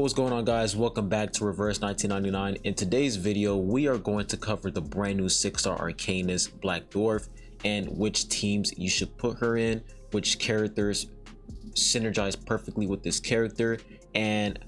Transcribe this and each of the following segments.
What's going on, guys? Welcome back to Reverse 1999. In today's video, we are going to cover the brand new 6-star Arcanist Black Dwarf and which teams you should put her in, which characters synergize perfectly with this character, and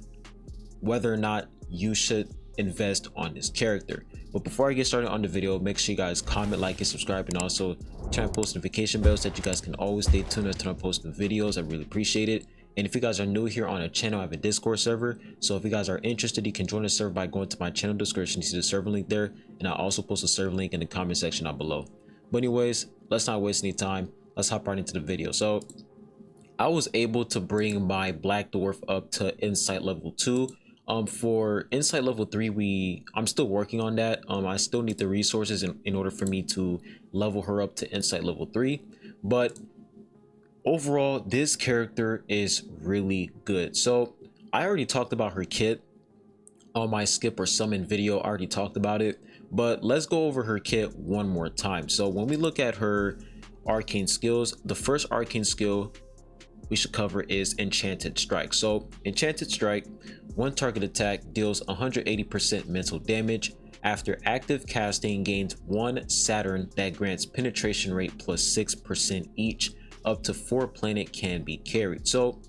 whether or not you should invest on this character. But before I get started on the video, make sure you guys comment, like, and subscribe, and also turn on post notification bells so that you guys can always stay tuned as I post new videos. I really appreciate it. And if you guys are new here on the channel, I have a Discord server, so if you guys are interested, you can join the server by going to my channel description. You see the server link there, and I also post a server link in the comment section down below. But anyways, let's not waste any time. Let's hop right into the video. So I was able to bring my Black Dwarf up to Insight level 2. For Insight level 3, I'm still working on that. I still need the resources in order for me to level her up to Insight level 3, but overall this character is really good. So I already talked about her kit on my skip or summon video. I already talked about it, but let's go over her kit one more time. So when we look at her arcane skills, the first arcane skill we should cover is Enchanted Strike. So Enchanted Strike, one target attack deals 180% mental damage. After active casting, gains 1 Saturn that grants penetration rate plus 6% each. Up to 4 planet can be carried. So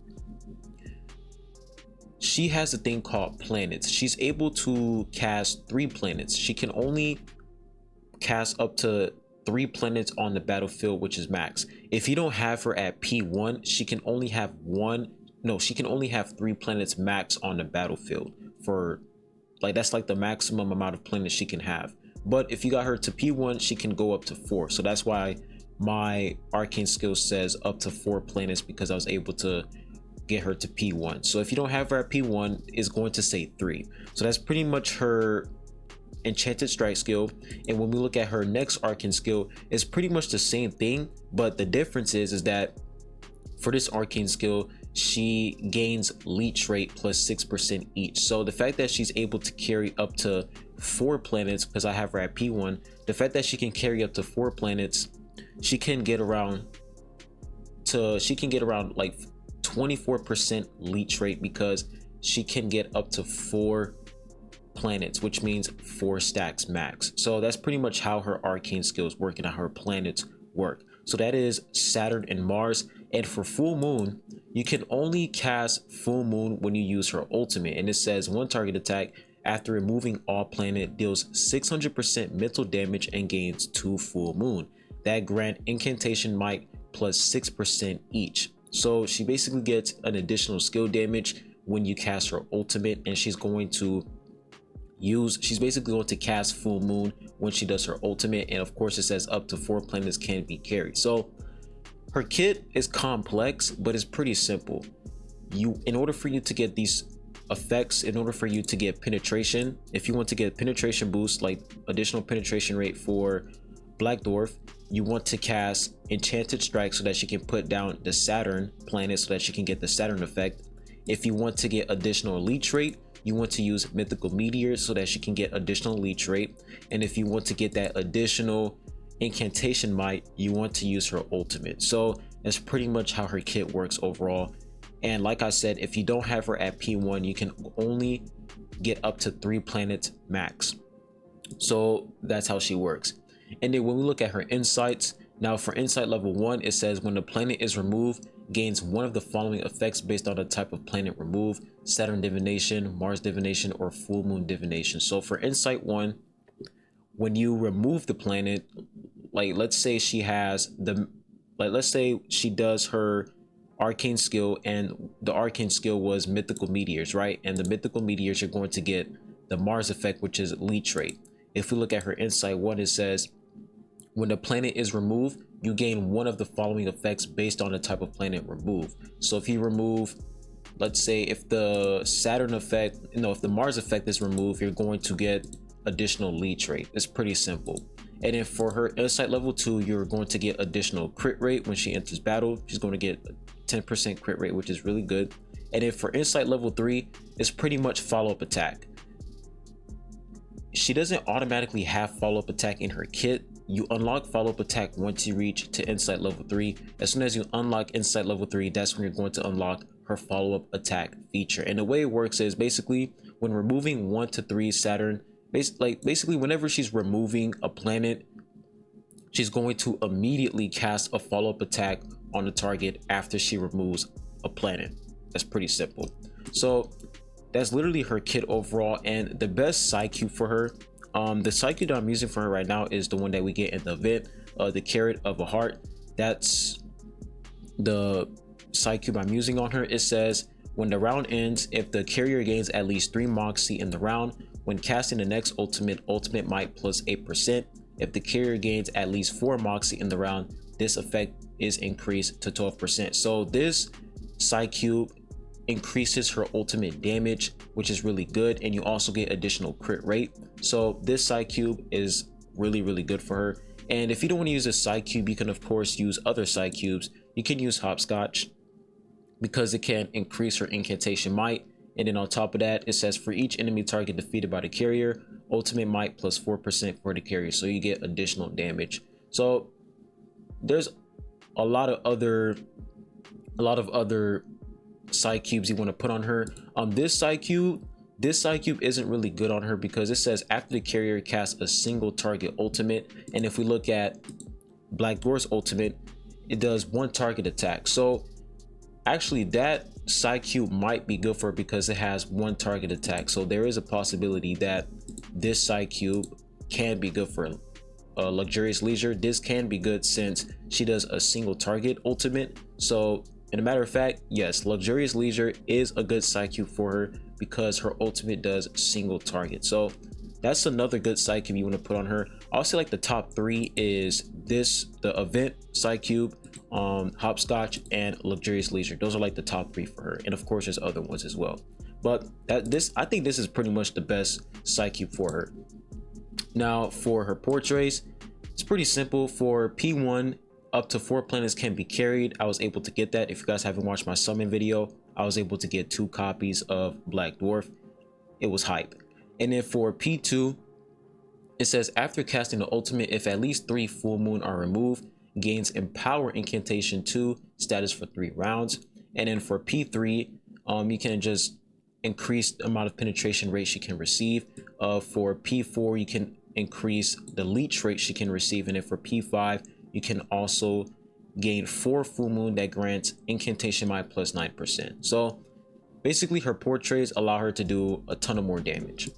she has a thing called planets. She's able to cast 3 planets. She can only cast up to 3 planets on the battlefield, which is max. If you don't have her at P1, she can only have she can only have 3 planets max on the battlefield. For that's like the maximum amount of planets she can have. But if you got her to P1, she can go up to 4. So that's why my arcane skill says up to 4 planets, because I was able to get her to P1. So if you don't have her at P1, it's going to say 3. So that's pretty much her Enchanted Strike skill. And when we look at her next arcane skill, it's pretty much the same thing, but the difference is that for this arcane skill, she gains leech rate plus 6% each. So the fact that she's able to carry up to 4 planets, because I have her at P1, the fact that she can carry up to 4 planets, she can get around like 24% leech rate, because she can get up to 4 planets, which means 4 stacks max. So that's pretty much how her arcane skills work and how her planets work. So that is Saturn and Mars. And for full moon, you can only cast full moon when you use her ultimate, and it says one target attack after removing all planet deals 600% mental damage and gains 2 full moon that grant incantation might plus 6% each. So she basically gets an additional skill damage when you cast her ultimate, and she's basically going to cast full moon when she does her ultimate. And of course it says up to 4 planets can be carried. So her kit is complex, but it's pretty simple. In order for you to get these effects, in order for you to get penetration, if you want to get penetration boost, like additional penetration rate for Black Dwarf, you want to cast Enchanted Strike so that she can put down the Saturn planet so that she can get the Saturn effect. If you want to get additional leech rate, you want to use Mythical Meteors so that she can get additional leech rate. And if you want to get that additional incantation might, you want to use her ultimate. So that's pretty much how her kit works overall. And like I said, if you don't have her at P1, you can only get up to 3 planets max. So that's how she works. And then when we look at her insights, now for Insight level 1, it says when the planet is removed, gains one of the following effects based on the type of planet removed: Saturn divination, Mars divination, or full moon divination. So for Insight 1, when you remove the planet, let's say she does her arcane skill, and the arcane skill was Mythical Meteors, right? And the Mythical Meteors, you're going to get the Mars effect, which is leech rate. If we look at her Insight 1, it says when the planet is removed, you gain one of the following effects based on the type of planet removed. So if you remove, let's say if the Saturn effect, if the Mars effect is removed, you're going to get additional leech rate. It's pretty simple. And then for her Insight level 2, you're going to get additional crit rate when she enters battle. She's going to get 10% crit rate, which is really good. And then for Insight level 3, it's pretty much follow-up attack. She doesn't automatically have follow-up attack in her kit. You unlock follow-up attack once you reach to Insight level 3. As soon as you unlock Insight level 3, that's when you're going to unlock her follow-up attack feature. And the way it works is basically when removing 1 to 3 Saturn, basically whenever she's removing a planet, she's going to immediately cast a follow-up attack on the target after she removes a planet. That's pretty simple. So that's literally her kit overall, and the best side cube for her, the side cube that I'm using for her right now is the one that we get in the event, the Carrot of a Heart. That's the side cube I'm using on her. It says when the round ends, if the carrier gains at least 3 moxie in the round, when casting the next ultimate might plus 8%. If the carrier gains at least 4 moxie in the round, this effect is increased to 12%. So this side cube increases her ultimate damage, which is really good, and you also get additional crit rate. So this side cube is really good for her. And if you don't want to use this side cube, you can of course use other side cubes. You can use Hopscotch because it can increase her incantation might. And then on top of that, it says for each enemy target defeated by the carrier, ultimate might plus 4% for the carrier, so you get additional damage. So there's a lot of other side cubes you want to put on her. This side cube isn't really good on her because it says after the carrier casts a single target ultimate, and if we look at Black Dwarf's ultimate, it does 1 target attack. So actually that side cube might be good for her because it has 1 target attack. So there is a possibility that this side cube can be good for Luxurious Leisure. This can be good since she does a single target ultimate. So in a matter of fact, yes, Luxurious Leisure is a good side cube for her because her ultimate does single target. So that's another good side cube you want to put on her. I'll say like the top 3 is this, the event side cube, Hopscotch, and Luxurious Leisure. Those are like the top 3 for her, and of course there's other ones as well, but I think this is pretty much the best side cube for her. Now for her portraits, it's pretty simple. For P1, up to 4 planets can be carried. I was able to get that. If you guys haven't watched my summon video, I was able to get 2 copies of Black Dwarf. It was hype. And then for P2, it says after casting the ultimate, if at least 3 full moon are removed, gains Empower Incantation 2 status for 3 rounds. And then for P3, you can just increase the amount of penetration rate she can receive. For P4, you can increase the leech rate she can receive. And then for P5, you can also gain 4 full moon that grants Incantation Might plus 9%. So basically her portraits allow her to do a ton of more damage.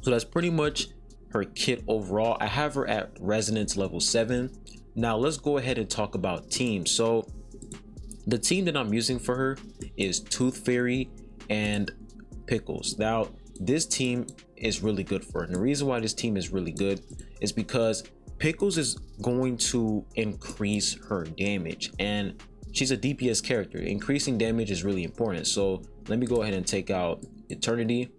So that's pretty much her kit overall. I have her at Resonance level 7. Now let's go ahead and talk about teams. So the team that I'm using for her is Tooth Fairy and Pickles. Now this team is really good for her, and the reason why this team is really good is because Pickles is going to increase her damage, and she's a DPS character. Increasing damage is really important. So let me go ahead and take out Eternity,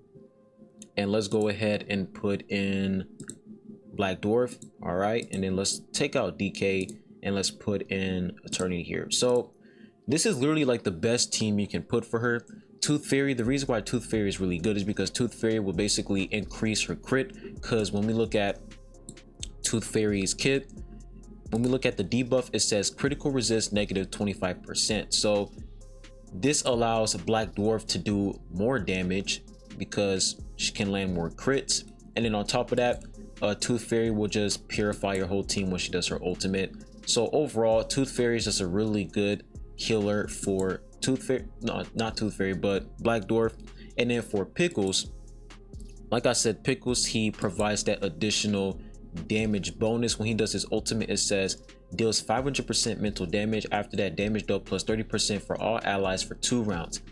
and let's go ahead and put in Black Dwarf. All right, and then let's take out DK and let's put in Eternity here. So this is literally like the best team you can put for her. Tooth Fairy, the reason why Tooth Fairy is really good is because Tooth Fairy will basically increase her crit, because when we look at Tooth Fairy's kit, when we look at the debuff, it says critical resist negative 25%. So this allows Black Dwarf to do more damage because she can land more crits. And then on top of that, Tooth Fairy will just purify your whole team when she does her ultimate. So overall, Tooth Fairy is just a really good healer for Tooth Fairy, no, not Tooth Fairy, but Black Dwarf. And then for Pickles, like I said, Pickles, he provides that additional damage bonus. When he does his ultimate, it says deals 500% mental damage. After that, damage dealt plus 30% for all allies for 2 rounds.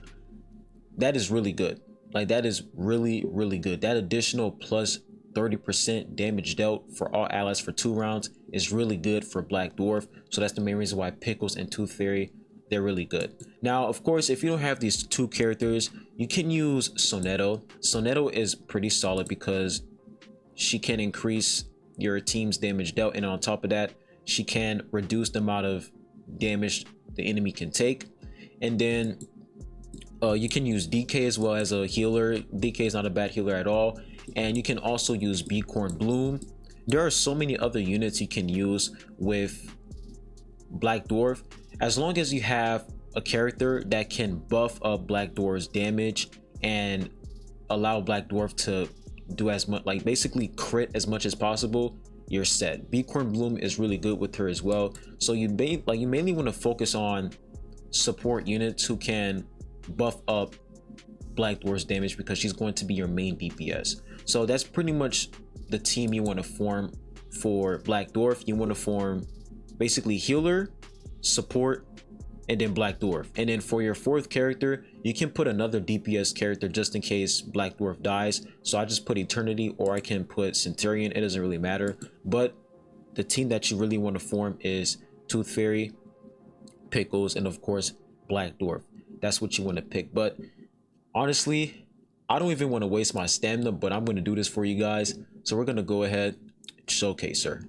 That is really good. Like, that is really good. That additional plus 30% damage dealt for all allies for 2 rounds is really good for Black Dwarf. So that's the main reason why Pickles and Tooth Fairy, they're really good. Now, of course, if you don't have these 2 characters, you can use Sonetto. Sonetto is pretty solid because she can increase your team's damage dealt, and on top of that, she can reduce the amount of damage the enemy can take. And then you can use DK as well as a healer. DK is not a bad healer at all. And you can also use Beacorn Bloom. There are so many other units you can use with Black Dwarf. As long as you have a character that can buff up Black Dwarf's damage and allow Black Dwarf to do as much, like basically crit as much as possible, you're set. Beacorn Bloom is really good with her as well. So you mainly want to focus on support units who can buff up Black Dwarf's damage, because she's going to be your main DPS. So that's pretty much the team you want to form for Black Dwarf. You want to form basically healer, support, and then Black Dwarf. And then for your fourth character, you can put another DPS character just in case Black Dwarf dies. So I just put Eternity, or I can put Centurion. It doesn't really matter. But the team that you really want to form is Tooth Fairy, Pickles, and of course Black Dwarf. That's what you want to pick. But honestly, I don't even want to waste my stamina, but I'm going to do this for you guys. So we're going to go ahead and showcase her.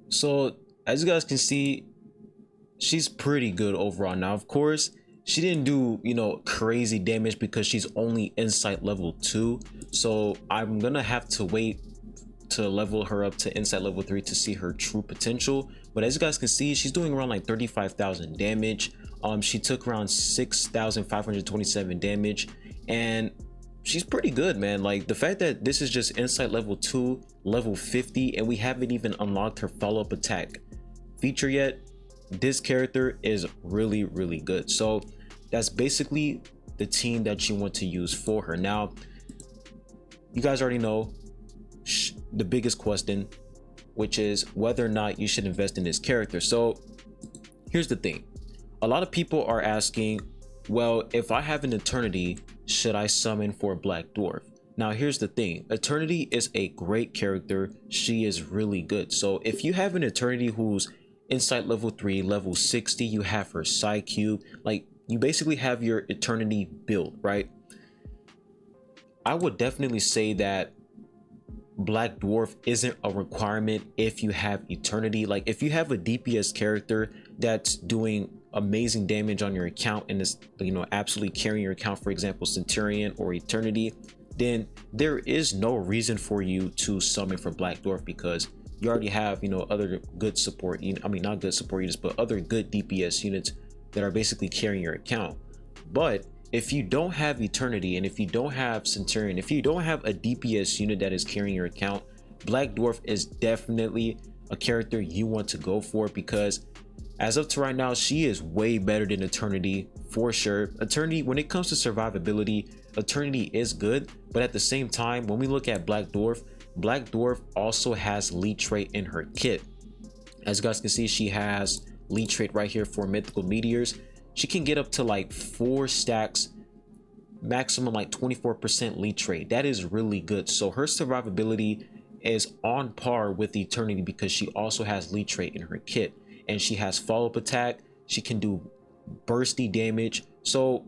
So as you guys can see, she's pretty good overall. Now, of course, she didn't do, you know, crazy damage because she's only insight level 2. So I'm gonna have to wait to level her up to insight level 3 to see her true potential. But as you guys can see, she's doing around like 35,000 damage. She took around 6,527 damage, and she's pretty good, man. Like the fact that this is just insight level 2, level 50, and we haven't even unlocked her follow-up attack feature yet, this character is really, really good. So that's basically the team that you want to use for her. Now, you guys already know the biggest question, which is whether or not you should invest in this character. So here's the thing. A lot of people are asking, well, if I have an Eternity, should I summon for Black Dwarf? Now, here's the thing. Eternity is a great character. She is really good. So if you have an Eternity who's insight level 3, level 60, you have her Psy Cube, like you basically have your Eternity build, right? I would definitely say that Black Dwarf isn't a requirement if you have Eternity. Like if you have a DPS character that's doing amazing damage on your account and is, you know, absolutely carrying your account, for example Centurion or Eternity, then there is no reason for you to summon for Black Dwarf, because you already have, you know, other good support, I mean not good support units, but other good DPS units that are basically carrying your account. But if you don't have Eternity, and if you don't have Centurion, if you don't have a DPS unit that is carrying your account, Black Dwarf is definitely a character you want to go for, because as of to right now, she is way better than Eternity for sure. Eternity, when it comes to survivability, Eternity is good, but at the same time, when we look at Black Dwarf also has leech rate in her kit. As you guys can see, she has leech rate right here for mythical meteors. She can get up to like 4 stacks, maximum like 24% leech rate. That is really good. So her survivability is on par with Eternity because she also has leech rate in her kit, and she has follow-up attack. She can do bursty damage, so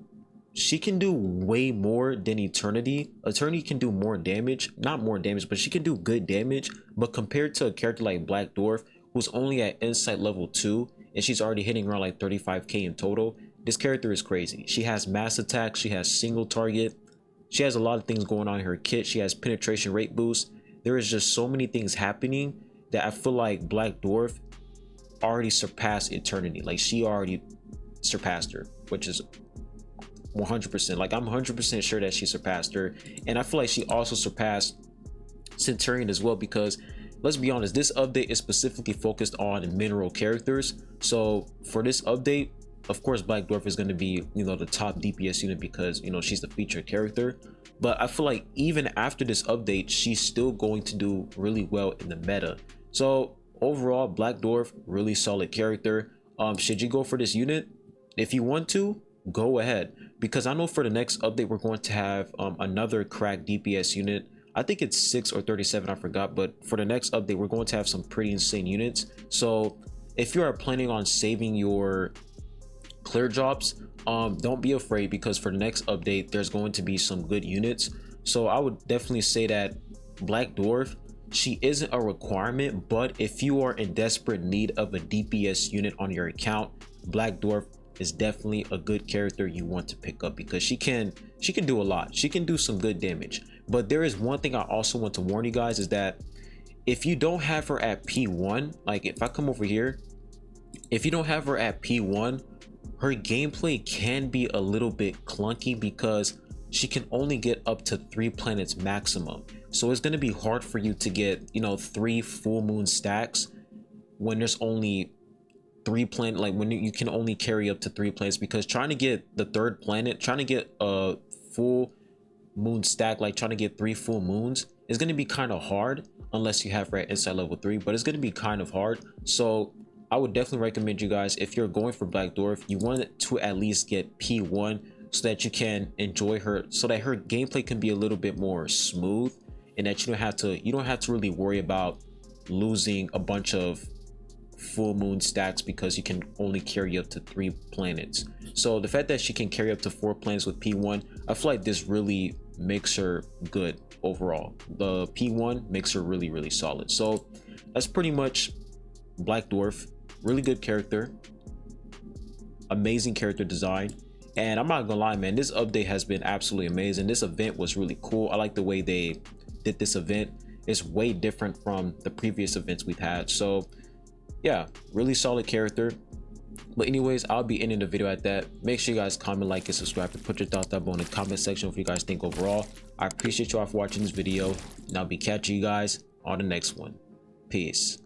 she can do way more than Eternity. Eternity can do more damage, not more damage, but she can do good damage. But compared to a character like Black Dwarf, who's only at insight level 2, and she's already hitting around like 35k in total, this character is crazy. She has mass attack, she has single target, she has a lot of things going on in her kit. She has penetration rate boost. There is just so many things happening that I feel like Black Dwarf already surpassed Eternity. Like she already surpassed her, which is 100%. Like I'm 100% sure that she surpassed her, and I feel like she also surpassed Centurion as well, because let's be honest, this update is specifically focused on mineral characters. So for this update, of course Black Dwarf is going to be, you know, the top DPS unit because, you know, she's the featured character. But I feel like even after this update, she's still going to do really well in the meta. So overall, Black Dwarf, really solid character. Should you go for this unit? If you want to, go ahead, because I know for the next update we're going to have another cracked DPS unit. I think it's 6 or 37, I forgot, but for the next update we're going to have some pretty insane units. So if you are planning on saving your clear drops, don't be afraid, because for the next update there's going to be some good units. So I would definitely say that Black Dwarf, she isn't a requirement, but if you are in desperate need of a DPS unit on your account, Black Dwarf is definitely a good character you want to pick up, because she can do a lot. She can do some good damage. But there is one thing I also want to warn you guys, is that if you don't have her at P1, like if I come over here, if you don't have her at P1, her gameplay can be a little bit clunky because she can only get up to 3 planets maximum. So it's going to be hard for you to get, you know, 3 full moon stacks when there's only 3 planet, like when you can only carry up to 3 planets, because trying to get the 3rd planet, trying to get a full moon stack, like trying to get 3 full moons, is going to be kind of hard unless you have her at inside level 3, but it's going to be kind of hard. So I would definitely recommend you guys, if you're going for Black Dwarf, you want to at least get P1 so that you can enjoy her, so that her gameplay can be a little bit more smooth, and that you don't have to really worry about losing a bunch of full moon stacks because you can only carry up to 3 planets. So the fact that she can carry up to 4 planets with P1, I feel like this really makes her good overall. The P1 makes her really, really solid. So that's pretty much Black Dwarf. Really good character, amazing character design, And I'm not gonna lie, man, this update has been absolutely amazing. This event was really cool. I like the way they did this event. It's way different from the previous events we've had. So yeah, really solid character. But anyways, I'll be ending the video at that. Make sure you guys comment, like, and subscribe, and put your thoughts down below in the comment section what you guys think overall. I appreciate you all for watching this video, and I'll be catching you guys on the next one. Peace.